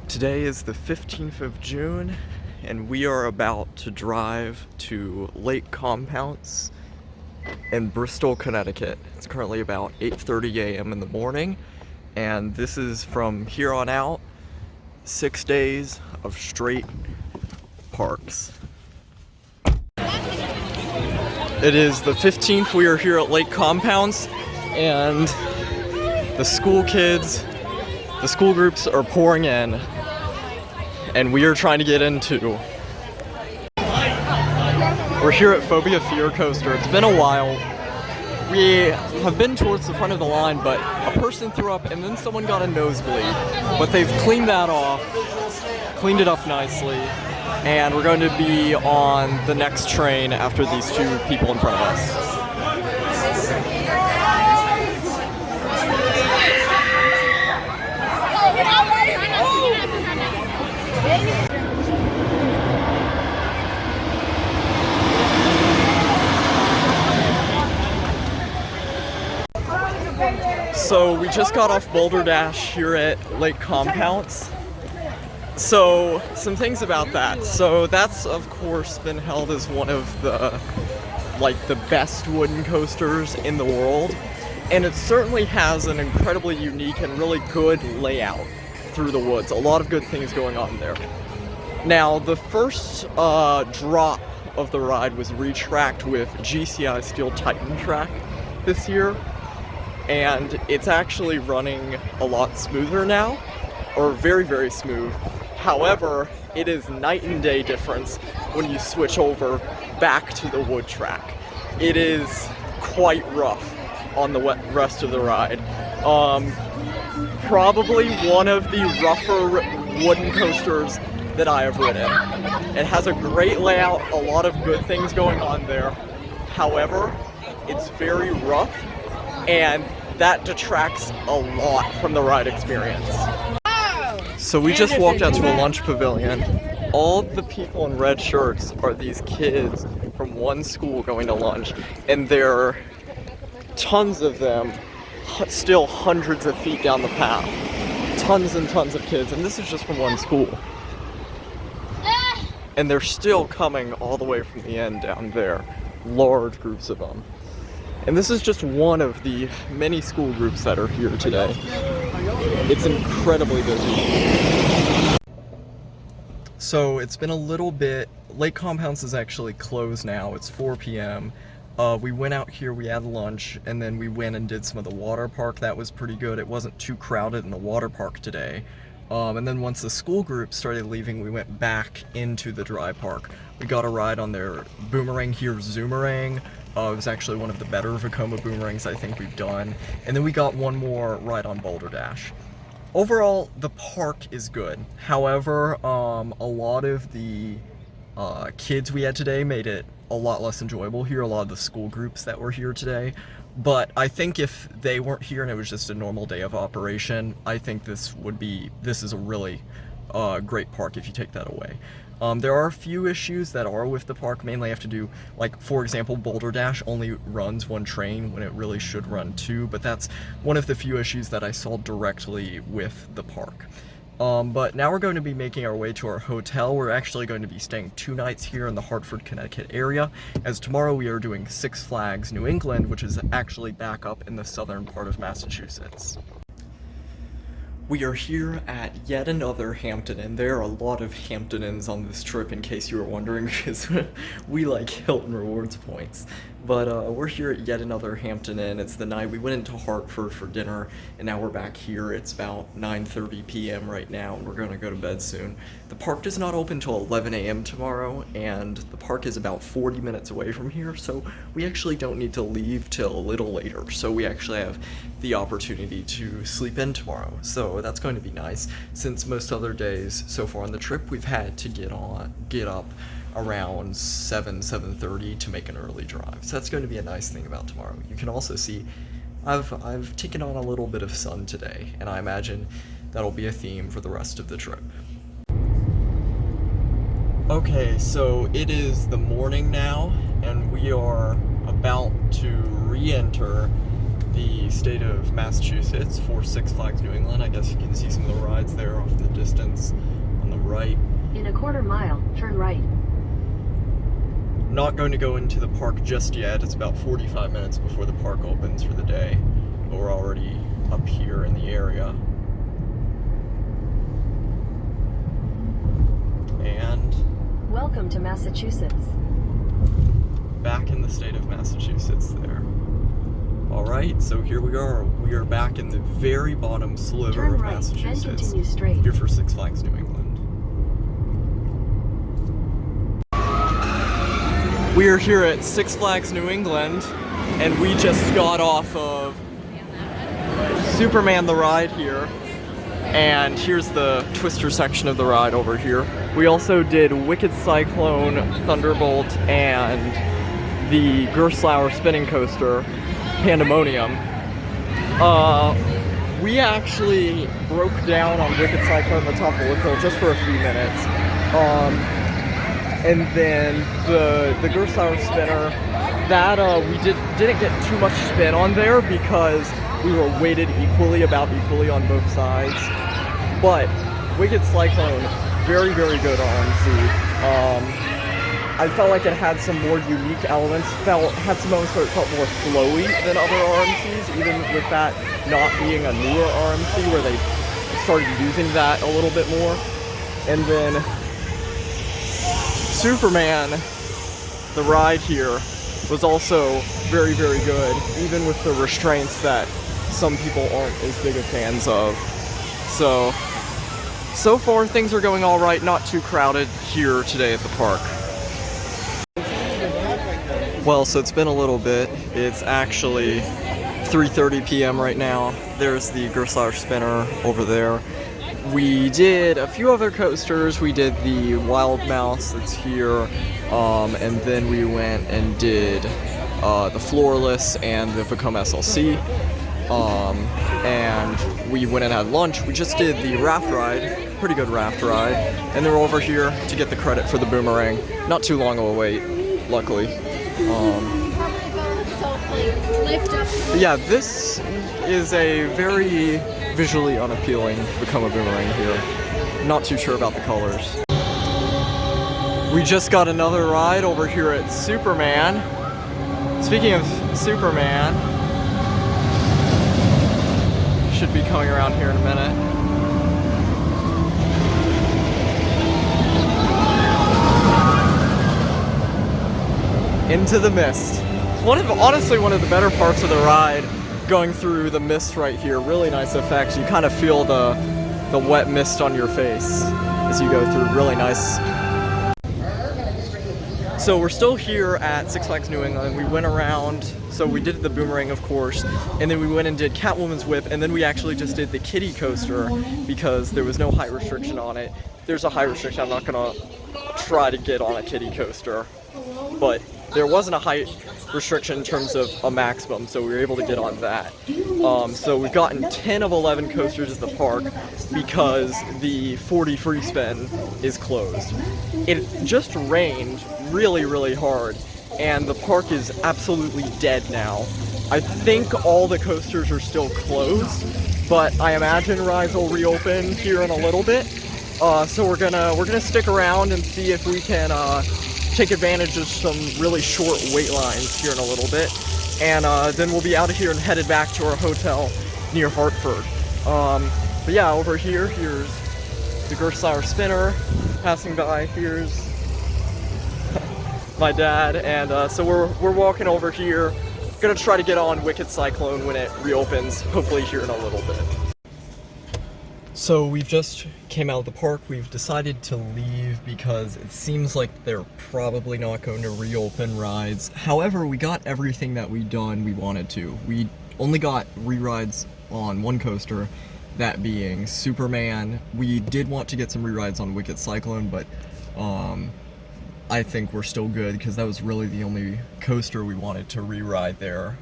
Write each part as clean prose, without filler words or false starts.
Today is the 15th of June, and we are about to drive to Lake Compounce in Bristol, Connecticut. It's currently about 8:30 a.m. in the morning, and this is from here on out 6 days of straight parks. It is the 15th. We are here at Lake Compounce, and the school groups are pouring in, and we are trying to get into. We're here at Phobia Fear Coaster. It's been a while. We have been towards the front of the line, but a person threw up and then someone got a nosebleed. But they've cleaned that off, cleaned it up nicely, and we're going to be on the next train after these two people in front of us. So we just got off Boulder Dash here at Lake Compounce. So some things about that. So that's of course been held as one of the best wooden coasters in the world. And it certainly has an incredibly unique and really good layout through the woods. A lot of good things going on there. Now the first drop of the ride was retracked with GCI Steel Titan track this year. And it's actually running a lot smoother now, or very, very smooth. However, it is night and day difference when you switch over back to the wood track. It is quite rough on the rest of the ride. Probably one of the rougher wooden coasters that I have ridden. It has a great layout, a lot of good things going on there. However, it's very rough, and that detracts a lot from the ride experience. So we just walked out to a lunch pavilion. All the people in red shirts are these kids from one school going to lunch, and there are tons of them still hundreds of feet down the path. Tons and tons of kids, and this is just from one school. And they're still coming all the way from the end down there. Large groups of them. And this is just one of the many school groups that are here today. It's incredibly busy. So it's been a little bit. Lake Compounce is actually closed now. It's 4 p.m. We went out here, we had lunch, and then we went and did some of the water park. That was pretty good. It wasn't too crowded in the water park today. And then once the school group started leaving, we went back into the dry park. We got a ride on their boomerang here, Zoomerang. It was actually one of the better Vekoma boomerangs I think we've done. And then we got one more ride on Boulder Dash. Overall, the park is good. However, a lot of the kids we had today made it a lot less enjoyable here, a lot of the school groups that were here today. But I think if they weren't here and it was just a normal day of operation, I think this is a really great park if you take that away. There are a few issues that are with the park, mainly have to do, like, for example, Boulder Dash only runs one train when it really should run two, but that's one of the few issues that I saw directly with the park. But now we're going to be making our way to our hotel. We're actually going to be staying 2 nights here in the Hartford, Connecticut area, as tomorrow we are doing Six Flags New England, which is actually back up in the southern part of Massachusetts. We are here at yet another Hampton Inn. There are a lot of Hampton Inns on this trip, in case you were wondering, because we like Hilton Rewards points. But we're here at yet another Hampton Inn. It's the night we went into Hartford for dinner, and now we're back here. It's about 9:30 p.m. right now, and we're going to go to bed soon. The park does not open till 11 a.m. tomorrow, and the park is about 40 minutes away from here, so we actually don't need to leave till a little later. So we actually have the opportunity to sleep in tomorrow. So that's going to be nice, since most other days so far on the trip we've had to get up around 7:30 to make an early drive. So that's going to be a nice thing about tomorrow. You can also see I've taken on a little bit of sun today, and I imagine that'll be a theme for the rest of the trip. Okay, so it is the morning now, and we are about to re-enter the state of Massachusetts for Six Flags New England. I guess you can see some of the rides there off in the distance on the right. In a quarter mile, turn right. Not going to go into the park just yet. It's about 45 minutes before the park opens for the day, but we're already up here in the area. And welcome to Massachusetts. Back in the state of Massachusetts there. Alright, so here we are. We are back in the very bottom sliver turn of right, Massachusetts. then continue straight. Here for Six Flags New England. We are here at Six Flags New England, and we just got off of Superman the ride here. And here's the Twister section of the ride over here. We also did Wicked Cyclone, Thunderbolt, and the Gerstlauer spinning coaster, Pandemonium. We actually broke down on Wicked Cyclone, the top of the hill, just for a few minutes. And then the Gerstlauer spinner, that we didn't get too much spin on there because we were weighted about equally on both sides. But Wicked Cyclone, very, very good RMC. I felt like it had some more unique elements, had some moments where it felt more flowy than other RMCs, even with that not being a newer RMC where they started using that a little bit more. And then Superman, the ride here, was also very, very good, even with the restraints that some people aren't as big of fans of. So far things are going all right, not too crowded here today at the park. Well, so it's been a little bit. It's actually 3:30 p.m. right now. There's the Gerstlauer spinner over there. We did a few other coasters. We did the Wild Mouse that's here, and then we went and did the Floorless and the Vacoma SLC, and we went and had lunch. We just did the raft ride, pretty good raft ride, and then we're over here to get the credit for the boomerang. Not too long of a wait, luckily. Yeah, this is a very visually unappealing Vacoma boomerang here. Not too sure about the colors. We just got another ride over here at Superman. Speaking of Superman, should be coming around here in a minute. Into the mist. Honestly, one of the better parts of the ride, going through the mist right here. Really nice effects. You kind of feel the wet mist on your face as you go through. Really nice. So we're still here at Six Flags New England. We went around, so we did the boomerang, of course, and then we went and did Catwoman's Whip, and then we actually just did the kiddie coaster because there was no height restriction on it. If there's a height restriction, I'm not gonna try to get on a kiddie coaster, but there wasn't a height restriction in terms of a maximum, so we were able to get on that. So we've gotten 10 of 11 coasters at the park because the 40 free spin is closed. It just rained really, really hard, and the park is absolutely dead now. I think all the coasters are still closed, but I imagine rides will reopen here in a little bit. So we're gonna stick around and see if we can take advantage of some really short wait lines here in a little bit, and then we'll be out of here and headed back to our hotel near Hartford. But yeah, over here, here's the Gerstlauer spinner passing by. Here's my dad, and so we're walking over here. Gonna try to get on Wicked Cyclone when it reopens, hopefully here in a little bit. So we've just came out of the park. We've decided to leave because it seems like they're probably not going to reopen rides. However, we got everything that we wanted to. We only got re-rides on one coaster, that being Superman. We did want to get some re-rides on Wicked Cyclone, but I think we're still good because that was really the only coaster we wanted to re-ride there.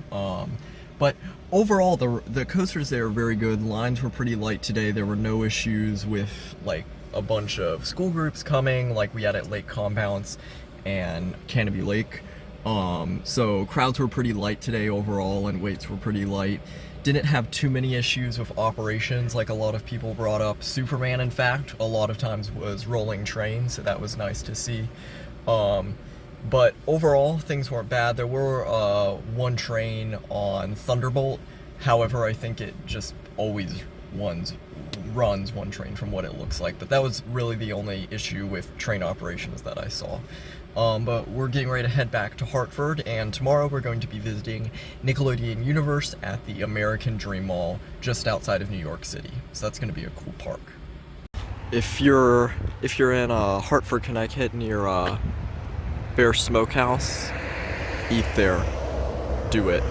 But overall, the coasters there are very good. Lines were pretty light today. There were no issues with like a bunch of school groups coming like we had at Lake Compounce and Canopy Lake. So crowds were pretty light today overall, and waits were pretty light. Didn't have too many issues with operations like a lot of people brought up. Superman, in fact, a lot of times was rolling trains, so that was nice to see. But overall, things weren't bad. There were one train on Thunderbolt. However, I think it just always runs one train from what it looks like. But that was really the only issue with train operations that I saw. But we're getting ready to head back to Hartford, and tomorrow we're going to be visiting Nickelodeon Universe at the American Dream Mall just outside of New York City. So that's going to be a cool park. If you're in Hartford, Connecticut, near Bear Smokehouse, eat there. Do it.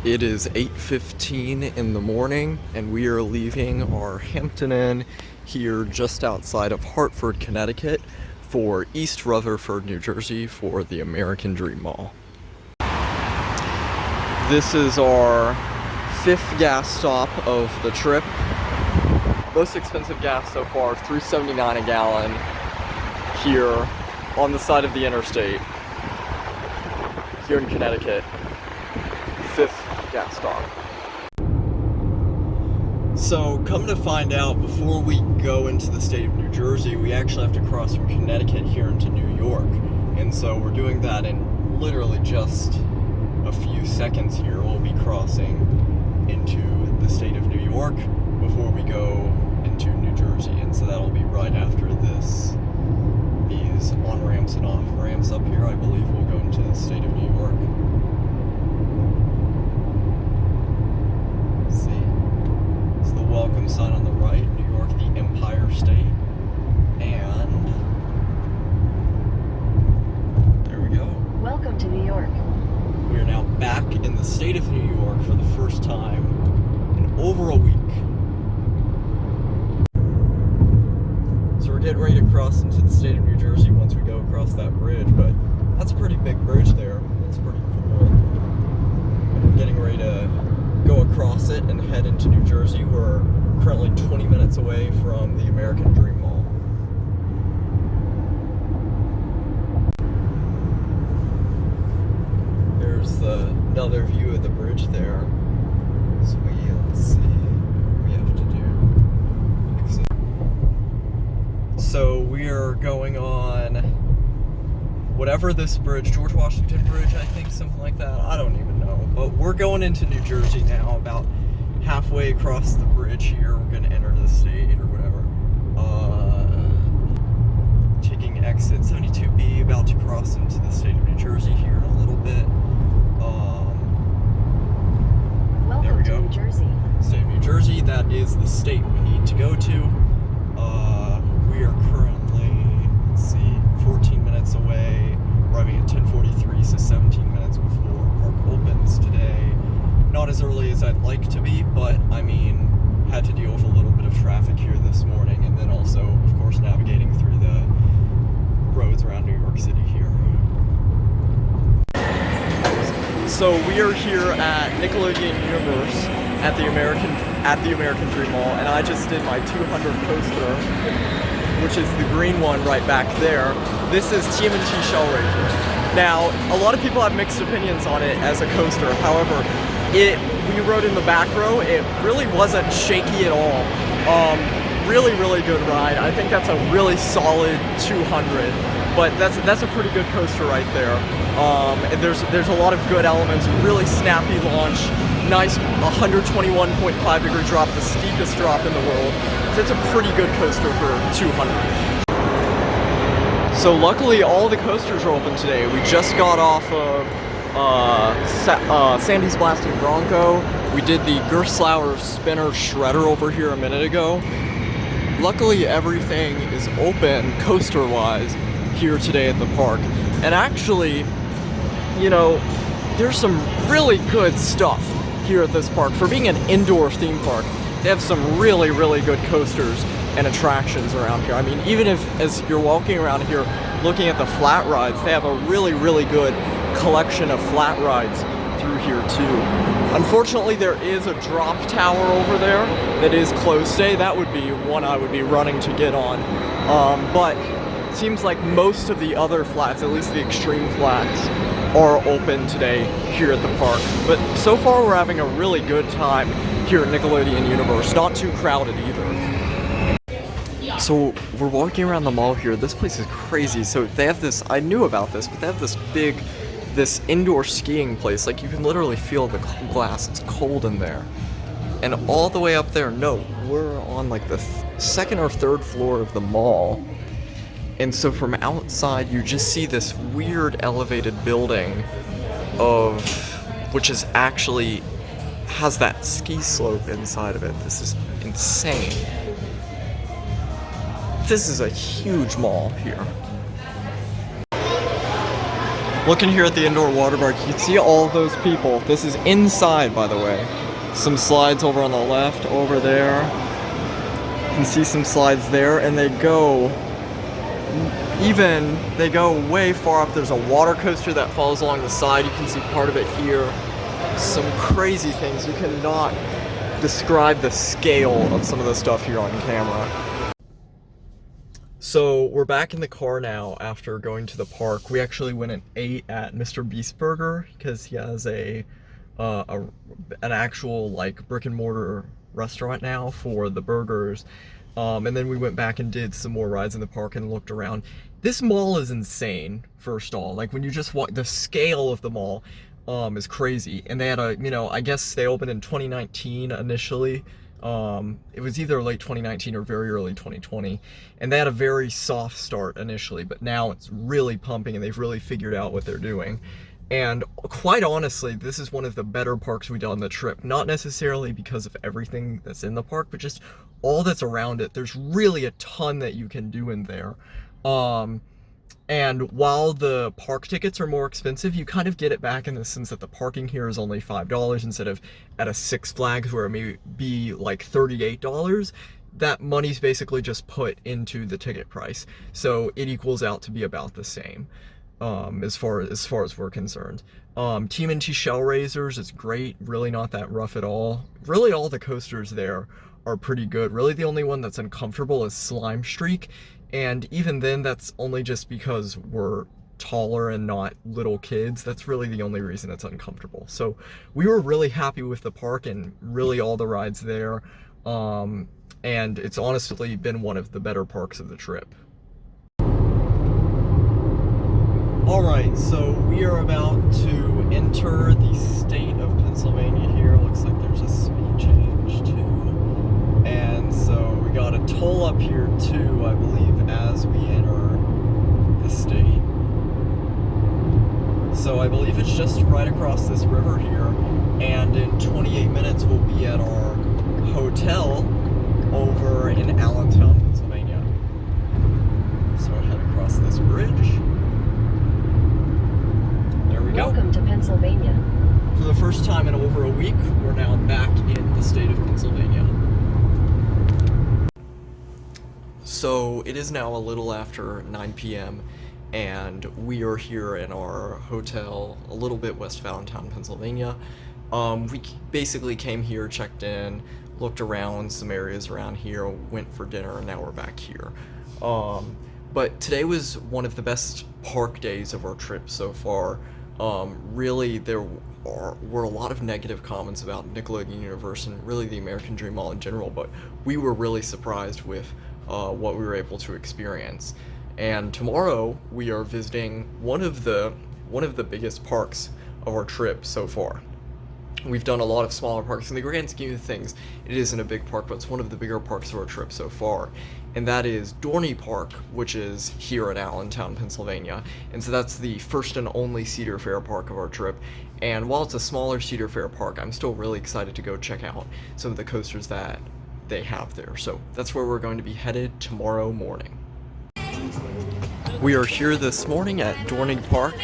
It is 8:15 in the morning, and we are leaving our Hampton Inn here just outside of Hartford, Connecticut, for East Rutherford, New Jersey, for the American Dream Mall. This is our 5th gas stop of the trip. Most expensive gas so far, $3.79 a gallon here on the side of the interstate here in Connecticut. 5th gas stop. So, come to find out, before we go into the state of New Jersey, we actually have to cross from Connecticut here into New York. And so we're doing that in literally just a few seconds here. We'll be crossing into the state of New York before we go into New Jersey. And so that'll be right after this. These on-ramps and off-ramps up here, I believe, will go into the state of New York. Welcome sign on the right, New York, the Empire State, and there we go. Welcome to New York. We are now back in the state of New York for the first time in over a week. So we're getting ready to cross into the state of New Jersey once we go across that bridge, but that's a pretty big bridge there. That's pretty cool. And we're getting ready to go across it and head into New Jersey. We're currently 20 minutes away from the American Dream Mall. There's another view of the bridge there. So let's see what we have to do. Exit. So we are going on whatever this bridge, George Washington Bridge, I think, something like that. I don't even know. But we're going into New Jersey now, about halfway across the bridge here. We're going to enter the state or whatever. Taking exit 72B, about to cross into the state of New Jersey here in a little bit. There we go. Welcome to New Jersey. State of New Jersey, that is the state we need to go to. We are currently, let's see, 14 minutes away, arriving at 10:43, so 17 minutes before park opens today. Not as early as I'd like to be, but I mean, had to deal with a little bit of traffic here this morning, and then also, of course, navigating through the roads around New York City here. So we are here at Nickelodeon Universe at the American Dream Mall, and I just did my 200th coaster, which is the green one right back there. This is TMNT Shell Racer. Now, a lot of people have mixed opinions on it as a coaster. However, we rode in the back row. It really wasn't shaky at all. Really, really good ride. I think that's a really solid 200. But that's a pretty good coaster right there. And there's a lot of good elements. Really snappy launch. Nice 121.5 degree drop, the steepest drop in the world. So it's a pretty good coaster for 200. So luckily all the coasters are open today. We just got off of Sandy's Blasting Bronco. We did the Gerstlauer Spinner Shredder over here a minute ago. Luckily everything is open coaster-wise here today at the park. And actually, you know, there's some really good stuff here at this park. For being an indoor theme park, they have some really, really good coasters and attractions around here. I mean, even if as you're walking around here looking at the flat rides, they have a really, really good collection of flat rides through here too. Unfortunately, there is a drop tower over there that is closed today. That would be one I would be running to get on. But it seems like most of the other flats, at least the extreme flats, are open today here at the park. But so far we're having a really good time here at Nickelodeon Universe. Not too crowded either. So we're walking around the mall here. This place is crazy. So they have this, I knew about this, but they have this indoor skiing place. Like you can literally feel the glass. It's cold in there. And all the way up there, no, we're on like the second or third floor of the mall. And so from outside, you just see this weird elevated building which is actually has that ski slope inside of it. This is insane. This is a huge mall here. Looking here at the indoor water park, you can see all those people. This is inside, by the way. Some slides over on the left, over there. You can see some slides there, and they go way far up. There's a water coaster that follows along the side. You can see part of it here. Some crazy things. You cannot describe the scale of some of the stuff here on camera. So we're back in the car now after going to the park. We actually went and ate at Mr. Beast Burger because he has an actual like brick and mortar restaurant now for the burgers. And then we went back and did some more rides in the park and looked around. This mall is insane, first of all. Like when you just walk, the scale of the mall is crazy. And they had I guess they opened in 2019 initially. It was either late 2019 or very early 2020. And they had a very soft start initially, but now it's really pumping and they've really figured out what they're doing. And quite honestly, this is one of the better parks we did on the trip. Not necessarily because of everything that's in the park, but just all that's around it. There's really a ton that you can do in there. And while the park tickets are more expensive, you kind of get it back in the sense that the parking here is only $5 instead of at a Six Flags where it may be like $38. That money's basically just put into the ticket price. So it equals out to be about the same. As far as we're concerned. TMNT Shell Raisers is great, really not that rough at all. Really all the coasters there are pretty good. Really the only one that's uncomfortable is Slime Streak, and even then that's only just because we're taller and not little kids. That's really the only reason it's uncomfortable. So we were really happy with the park and really all the rides there, and it's honestly been one of the better parks of the trip. Alright, so we are about to enter the state of Pennsylvania here. Looks like there's a speed change too. And so we got a toll up here too, I believe, as we enter the state. So I believe it's just right across this river here. And in 28 minutes we'll be at our hotel over in Allentown, Pennsylvania. So we'll head across this bridge. Welcome to Pennsylvania. For the first time in over a week, we're now back in the state of Pennsylvania. So it is now a little after 9 p.m. and we are here in our hotel a little bit west of Allentown, Pennsylvania. We basically came here, checked in, looked around some areas around here, went for dinner, and now we're back here. But today was one of the best park days of our trip so far. Really, there were a lot of negative comments about Nickelodeon Universe and really the American Dream Mall in general, but we were really surprised with what we were able to experience. And tomorrow we are visiting one of the biggest parks of our trip so far. We've done a lot of smaller parks. In the grand scheme of things, it isn't a big park, but it's one of the bigger parks of our trip so far. And that is Dorney Park, which is here in Allentown, Pennsylvania. And so that's the first and only Cedar Fair park of our trip. And while it's a smaller Cedar Fair park, I'm still really excited to go check out some of the coasters that they have there. So that's where we're going to be headed tomorrow morning. We are here this morning at Dorney Park.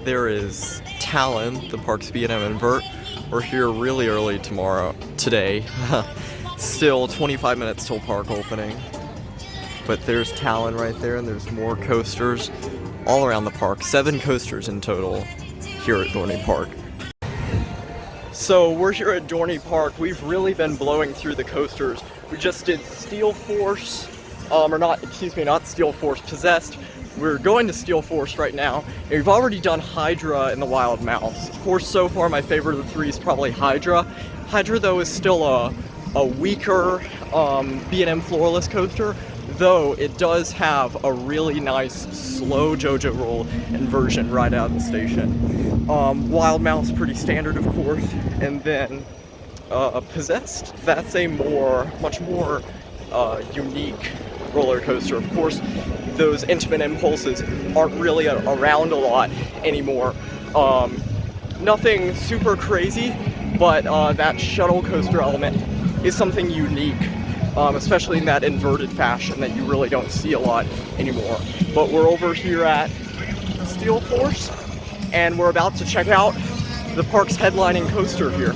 There is Talon, the park's B&M invert. We're here really early today. Still 25 minutes till park opening. But there's Talon right there, and there's more coasters all around the park. 7 coasters in total here at Dorney Park. So we're here at Dorney Park. We've really been blowing through the coasters. We just did Steel Force, not Steel Force, Possessed, we're going to Steel Force right now, and we've already done Hydra and the Wild Mouse. Of course, so far my favorite of the three is probably Hydra. Hydra, though, is still a weaker B&M floorless coaster, though it does have a really nice slow JoJo roll inversion right out of the station. Wild Mouse, pretty standard, of course, and then Possessed, that's a much more unique roller coaster. Of course, those intimate impulses aren't really around a lot anymore. Nothing super crazy, but that shuttle coaster element is something unique, especially in that inverted fashion that you really don't see a lot anymore. But we're over here at Steel Force, and we're about to check out the park's headlining coaster here.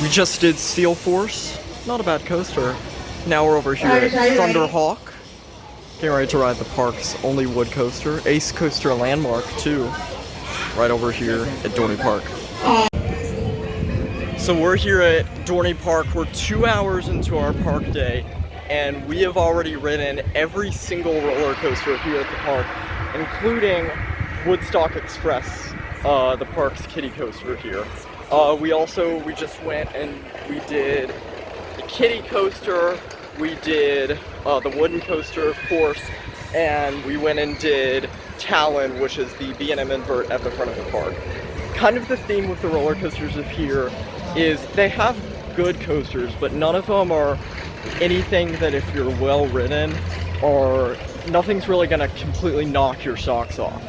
We just did Steel Force, not a bad coaster. Now we're over here at Thunderhawk, getting ready to ride the park's only wood coaster, Ace Coaster Landmark too, right over here at Dorney Park. So we're here at Dorney Park. We're 2 hours into our park day, and we have already ridden every single roller coaster here at the park, including Woodstock Express, the park's kiddie coaster here. We just went and we did the kiddie coaster, we did the wooden coaster, of course, and we went and did Talon, which is the B&M invert at the front of the park. Kind of the theme with the roller coasters of here is they have good coasters, but none of them are anything that if you're well ridden, or nothing's really gonna completely knock your socks off.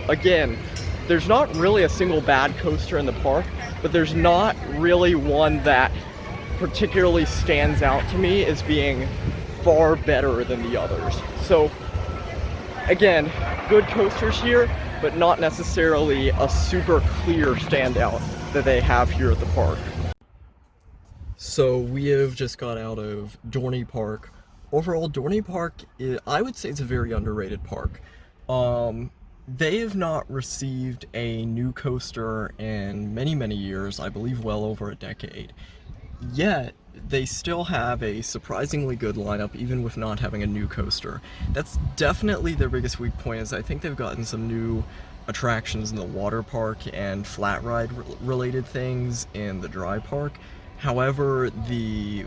Again, there's not really a single bad coaster in the park, but there's not really one that particularly stands out to me as being far better than the others. So again, good coasters here, but not necessarily a super clear standout that they have here at the park. So we have just got out of Dorney Park. Overall, Dorney Park, I would say it's a very underrated park. They have not received a new coaster in many, many years, I believe well over a decade. Yet, they still have a surprisingly good lineup, even with not having a new coaster. That's definitely their biggest weak point, is I think they've gotten some new attractions in the water park and flat ride related things in the dry park. However, the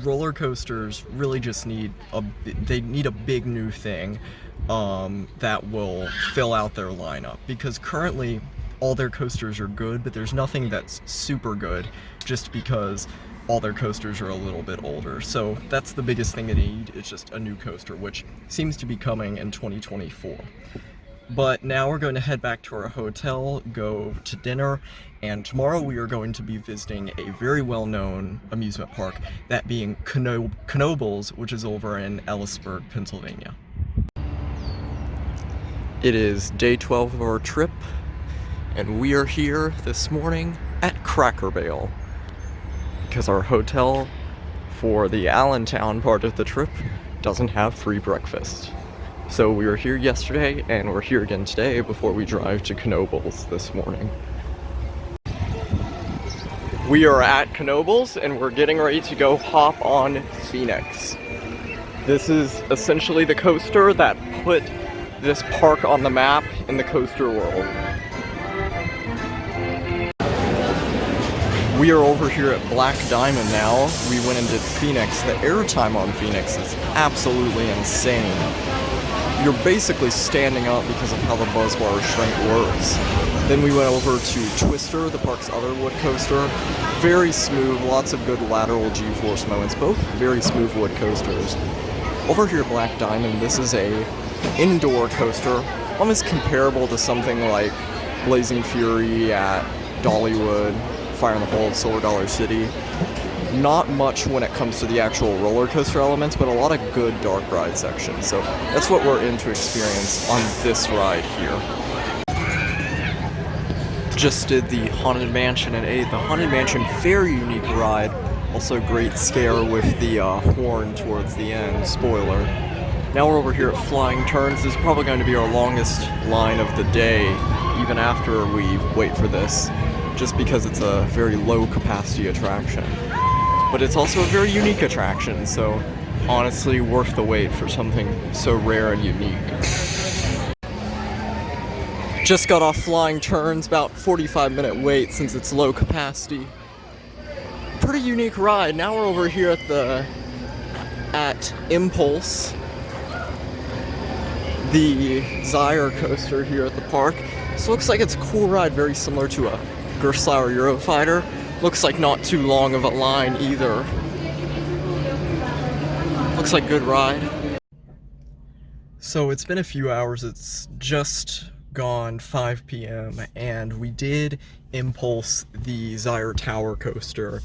roller coasters really just need a big new thing that will fill out their lineup, because currently all their coasters are good, but there's nothing that's super good just because all their coasters are a little bit older. So that's the biggest thing they need, is just a new coaster, which seems to be coming in 2024. But now we're going to head back to our hotel, go to dinner, and tomorrow we are going to be visiting a very well-known amusement park, that being Knoebels, which is over in Ellisburg, Pennsylvania. It is day 12 of our trip, and we are here this morning at Cracker Barrel, because our hotel for the Allentown part of the trip doesn't have free breakfast. So we were here yesterday, and we're here again today before we drive to Knoebels this morning. We are at Knoebels, and we're getting ready to go hop on Phoenix. This is essentially the coaster that put this park on the map in the coaster world. We are over here at Black Diamond now. We went and did Phoenix. The airtime on Phoenix is absolutely insane. You're basically standing up because of how the buzz bar shrink works. Then we went over to Twister, the park's other wood coaster. Very smooth, lots of good lateral G-force moments, both very smooth wood coasters. Over here at Black Diamond, this is a indoor coaster, almost comparable to something like Blazing Fury at Dollywood, Fire in the Hole at Silver Dollar City. Not much when it comes to the actual roller coaster elements, but a lot of good dark ride sections. So that's what we're in to experience on this ride here. Just did the Haunted Mansion at 8. The Haunted Mansion, very unique ride. Also great scare with the horn towards the end, spoiler. Now we're over here at Flying Turns. This is probably going to be our longest line of the day, even after we wait for this, just because it's a very low capacity attraction. But it's also a very unique attraction, so honestly worth the wait for something so rare and unique. Just got off Flying Turns, about 45-minute wait since it's low capacity. Pretty unique ride. Now we're over here at Impulse, the Zyre coaster here at the park. This looks like it's a cool ride, very similar to a Gerstlauer Eurofighter. Looks like not too long of a line either. Looks like a good ride. So it's been a few hours, it's just gone 5 p.m. and we did Impulse, the Zyre Tower coaster.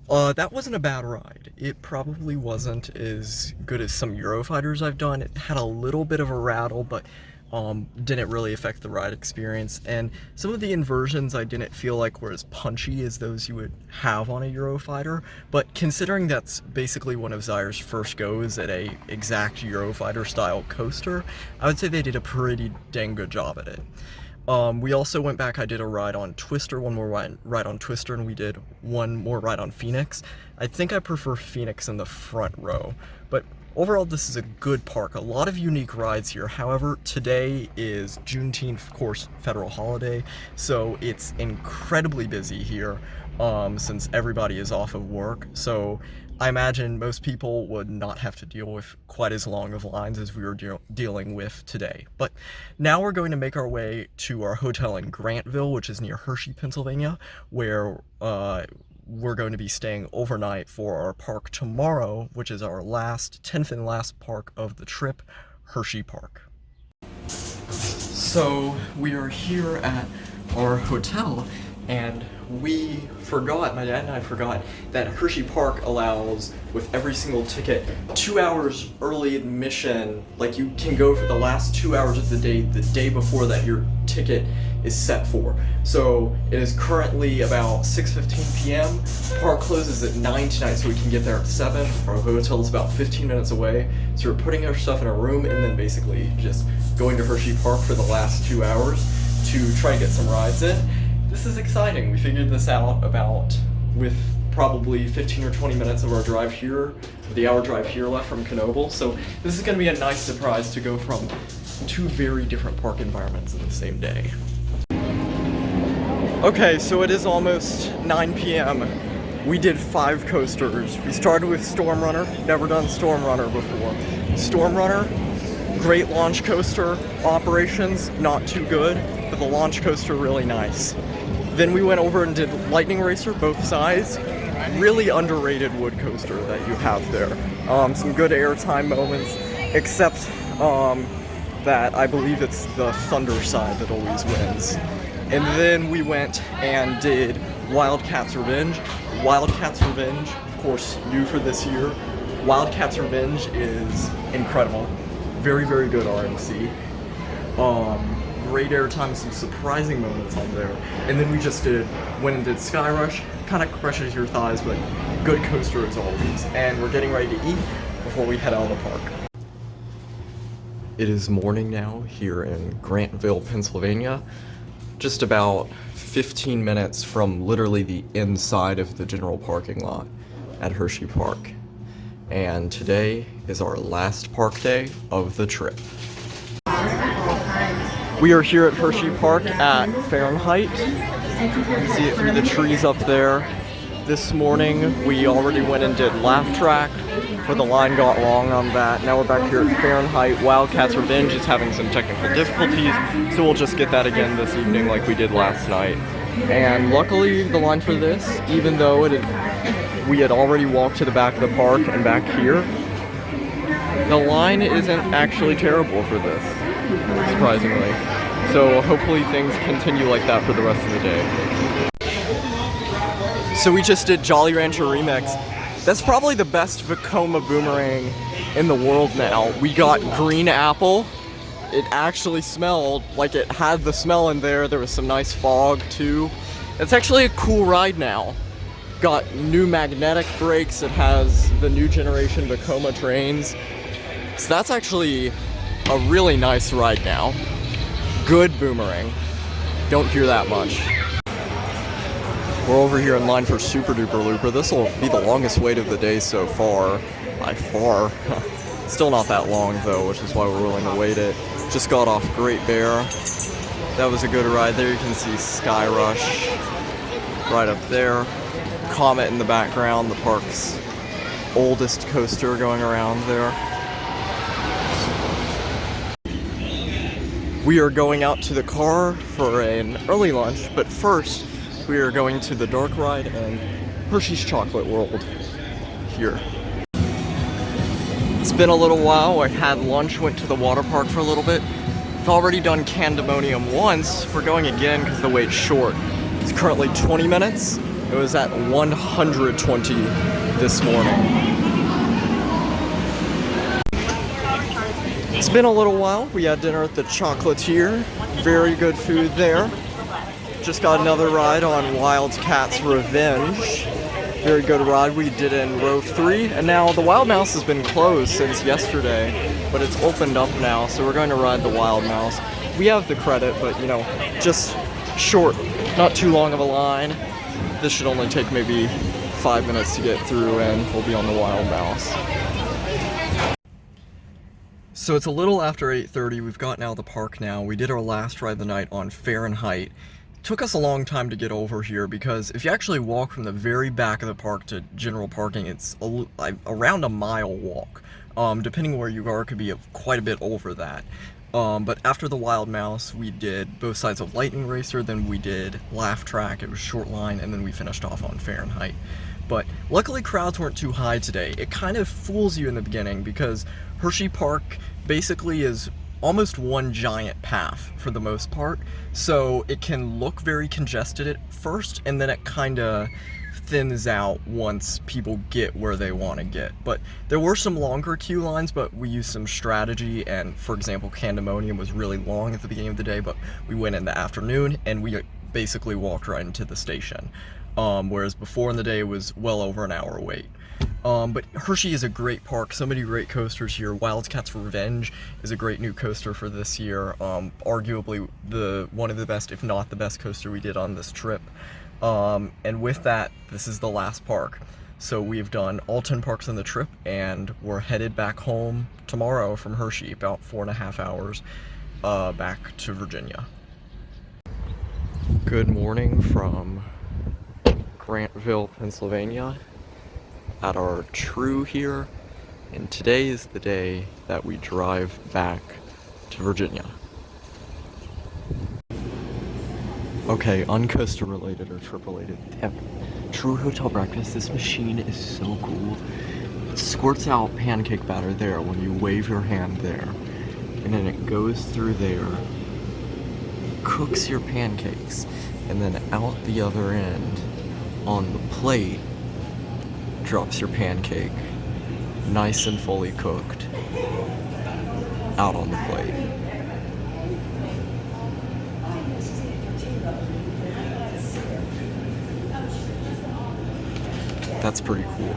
That wasn't a bad ride. It probably wasn't as good as some Eurofighters I've done. It had a little bit of a rattle, but didn't really affect the ride experience. And some of the inversions I didn't feel like were as punchy as those you would have on a Eurofighter. But considering that's basically one of Zyre's first goes at a exact Eurofighter style coaster, I would say they did a pretty dang good job at it. We also went back, I did a ride on Twister, one more ride on Twister, and we did one more ride on Phoenix. I think I prefer Phoenix in the front row, but overall this is a good park. A lot of unique rides here. However, today is Juneteenth, of course, federal holiday, so it's incredibly busy here since everybody is off of work. So I imagine most people would not have to deal with quite as long of lines as we were dealing with today. But now we're going to make our way to our hotel in Grantville, which is near Hershey, Pennsylvania, where we're going to be staying overnight for our park tomorrow, which is our 10th and last park of the trip, Hersheypark. So we are here at our hotel, and my dad and I forgot that Hersheypark allows, with every single ticket, 2 hours early admission. Like, you can go for the last 2 hours of the day before that your ticket is set for. So it is currently about 6:15 p.m. Park closes at 9 tonight, so we can get there at 7. Our hotel is about 15 minutes away, so we're putting our stuff in a room and then basically just going to Hersheypark for the last 2 hours to try to get some rides in. This is exciting. We figured this out with probably 15 or 20 minutes of our drive here, the hour drive here left from Knoebels. So this is going to be a nice surprise to go from 2 very different park environments in the same day. Okay, so it is almost 9 p.m. We did 5 coasters. We started with Storm Runner. Never done Storm Runner before. Storm Runner, great launch coaster. Operations, not too good, but the launch coaster really nice. Then we went over and did Lightning Racer, both sides. Really underrated wood coaster that you have there. Some good airtime moments, except that I believe it's the Thunder side that always wins. And then we went and did Wildcats Revenge. Wildcats Revenge, of course, new for this year. Wildcats Revenge is incredible. Very, very good RMC. Great airtime, some surprising moments on there. And then we just went and did Sky Rush. Kind of crushes your thighs, but good coaster as always. And we're getting ready to eat before we head out of the park. It is morning now here in Grantville, Pennsylvania. Just about 15 minutes from literally the inside of the general parking lot at Hersheypark. And today is our last park day of the trip. We are here at Hersheypark at Fahrenheit. You can see it through the trees up there. This morning we already went and did Laugh Track, but the line got long on that. Now we're back here at Fahrenheit. Wildcats Revenge is having some technical difficulties, so we'll just get that again this evening like we did last night. And luckily the line for this, even though we had already walked to the back of the park and back here, the line isn't actually terrible for this, surprisingly. So hopefully things continue like that for the rest of the day. So we just did Jolly Rancher Remix. That's probably the best Vekoma boomerang in the world now. We got green apple. It actually smelled like it had the smell in there. There was some nice fog too. It's actually a cool ride now. Got new magnetic brakes. It has the new generation Vekoma trains. So that's actually a really nice ride now. Good boomerang. Don't hear that much. We're over here in line for Super Duper Looper. This will be the longest wait of the day so far, by far. Still not that long though, which is why we're willing to wait it. Just got off Great Bear. That was a good ride. There you can see Sky Rush right up there. Comet in the background, the park's oldest coaster going around there. We are going out to the car for an early lunch, but first we are going to the dark ride and Hershey's Chocolate World here. It's been a little while. I had lunch, went to the water park for a little bit. I've already done Candemonium once. We're going again because the wait's short. It's currently 20 minutes. It was at 120 this morning. It's been a little while. We had dinner at the Chocolatier. Very good food there. Just got another ride on Wildcat's Revenge. Very good ride we did in row 3. And now the Wild Mouse has been closed since yesterday, but it's opened up now, so we're going to ride the Wild Mouse. We have the credit, but you know, just short, not too long of a line. This should only take maybe 5 minutes to get through and we'll be on the Wild Mouse. So it's a little after 8:30. We've gotten out of the park now. We did our last ride of the night on Fahrenheit. Took us a long time to get over here because if you actually walk from the very back of the park to general parking, it's around a mile walk. Depending where you are, it could be quite a bit over that. But after the Wild Mouse, we did both sides of Lightning Racer, then we did Laugh Track, it was short line, and then we finished off on Fahrenheit. But luckily crowds weren't too high today. It kind of fools you in the beginning because Hersheypark basically is almost one giant path for the most part, so it can look very congested at first, and then it kind of thins out once people get where they want to get. But there were some longer queue lines, but we used some strategy, and for example, Candemonium was really long at the beginning of the day, but we went in the afternoon and we basically walked right into the station. Whereas before in the day it was well over an hour wait. But Hershey is a great park, so many great coasters here. Wildcat's Revenge is a great new coaster for this year. Arguably one of the best, if not the best coaster we did on this trip. And with that, this is the last park. So we've done all 10 parks on the trip, and we're headed back home tomorrow from Hershey, about 4.5 hours back to Virginia. Good morning from Grantville, Pennsylvania, at our True here, and today is the day that we drive back to Virginia. Okay, uncoaster related or trip related. True Hotel Breakfast. This machine is so cool. It squirts out pancake batter there when you wave your hand there, and then it goes through there, cooks your pancakes, and then out the other end on the plate drops your pancake, nice and fully cooked, out on the plate. That's pretty cool.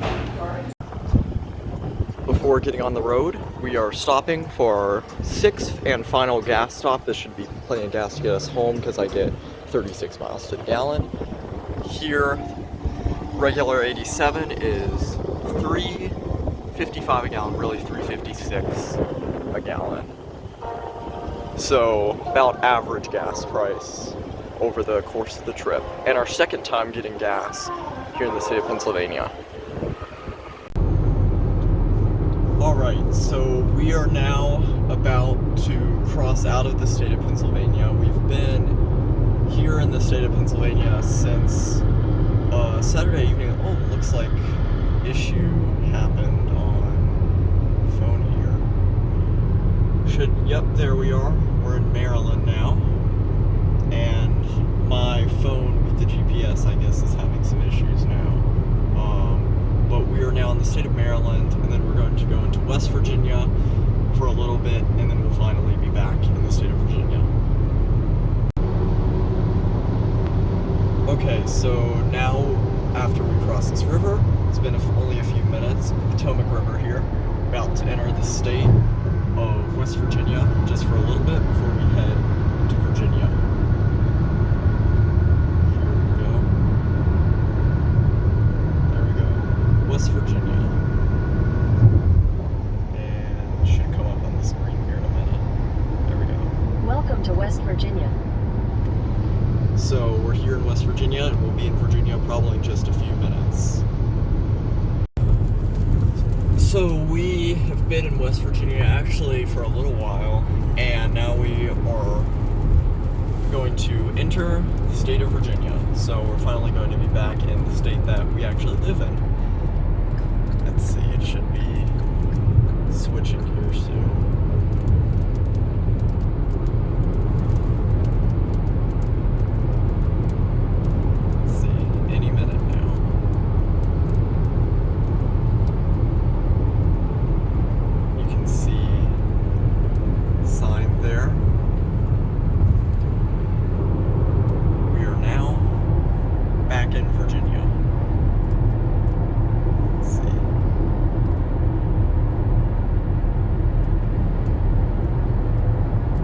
Before getting on the road, we are stopping for our 6th and final gas stop. This should be plenty of gas to get us home because I get 36 miles to the gallon. Here, regular 87 is $3.55 a gallon, really $3.56 a gallon. So about average gas price over the course of the trip. And our second time getting gas here in the state of Pennsylvania. Alright, so we are now about to cross out of the state of Pennsylvania. We've been here in the state of Pennsylvania since Saturday evening. Oh, looks like issue happened on phone here. Yep, there we are. We're in Maryland now. And my phone with the GPS, I guess, is having some issues now. But we are now in the state of Maryland, and then we're going to go into West Virginia for a little bit, and then we'll finally be back in the state of Virginia. Okay, so now after we cross this river, it's been only a few minutes, Potomac River here, about to enter the state of West Virginia just for a little bit before we head into Virginia. Here we go. just a few minutes. So we have been in West Virginia actually for a little while, and now we are going to enter the state of Virginia. So we're finally going to be back in the state that we actually live in. Let's see, it should be switching here soon. Let's see, any minute now. You can see sign there. We are now back in Virginia. Let's see.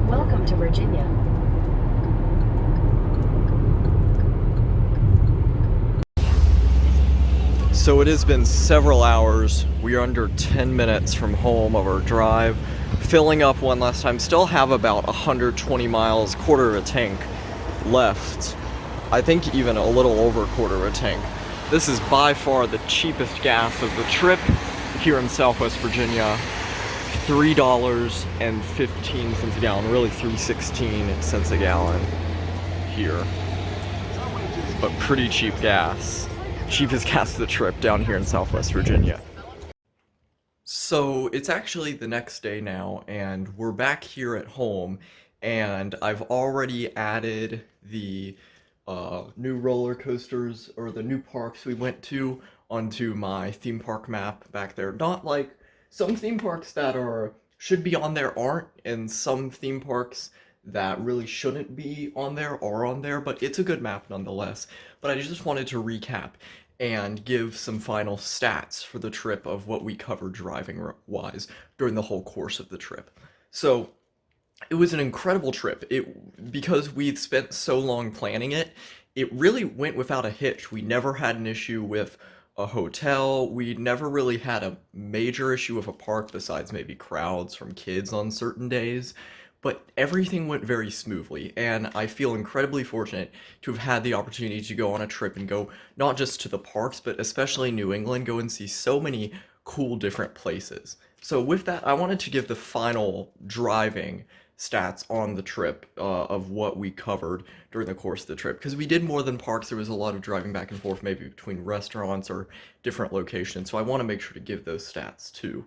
Welcome to Virginia. So it has been several hours. We are under 10 minutes from home of our drive. Filling up one last time. Still have about 120 miles, quarter of a tank left. I think even a little over a quarter of a tank. This is by far the cheapest gas of the trip here in Southwest Virginia. $3.15 a gallon, really 3.16 cents a gallon here. But pretty cheap gas. Cheapest gas of the trip down here in Southwest Virginia. So it's actually the next day now, and we're back here at home, and I've already added the new roller coasters, or the new parks we went to, onto my theme park map back there. Not like some theme parks that should be on there aren't, and some theme parks that really shouldn't be on there are on there, but it's a good map nonetheless. But I just wanted to recap and give some final stats for the trip of what we covered driving-wise during the whole course of the trip. So it was an incredible trip. Because we'd spent so long planning it, it really went without a hitch. We never had an issue with a hotel. We never really had a major issue with a park besides maybe crowds from kids on certain days. But everything went very smoothly, and I feel incredibly fortunate to have had the opportunity to go on a trip and go not just to the parks, but especially New England, go and see so many cool different places. So with that, I wanted to give the final driving stats on the trip of what we covered during the course of the trip, because we did more than parks. There was a lot of driving back and forth, maybe between restaurants or different locations, so I want to make sure to give those stats too.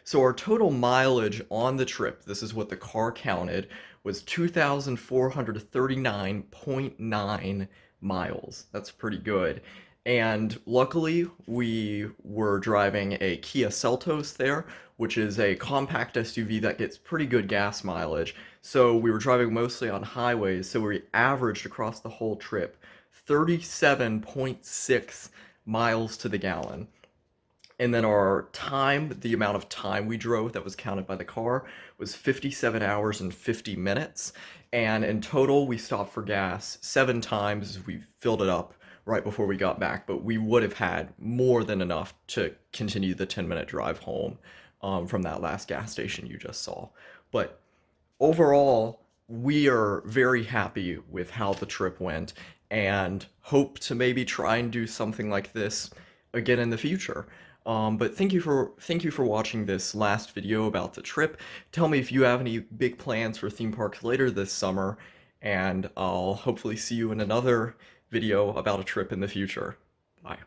So our total mileage on the trip, this is what the car counted, was 2,439.9 miles. That's pretty good. And luckily, we were driving a Kia Seltos there, which is a compact SUV that gets pretty good gas mileage. So we were driving mostly on highways, so we averaged across the whole trip 37.6 miles to the gallon. And then our time, the amount of time we drove that was counted by the car, was 57 hours and 50 minutes. And in total, we stopped for gas 7 times. We filled it up right before we got back, but we would have had more than enough to continue the 10-minute drive home from that last gas station you just saw. But overall, we are very happy with how the trip went and hope to maybe try and do something like this again in the future. But thank you for watching this last video about the trip. Tell me if you have any big plans for theme parks later this summer, and I'll hopefully see you in another video about a trip in the future. Bye.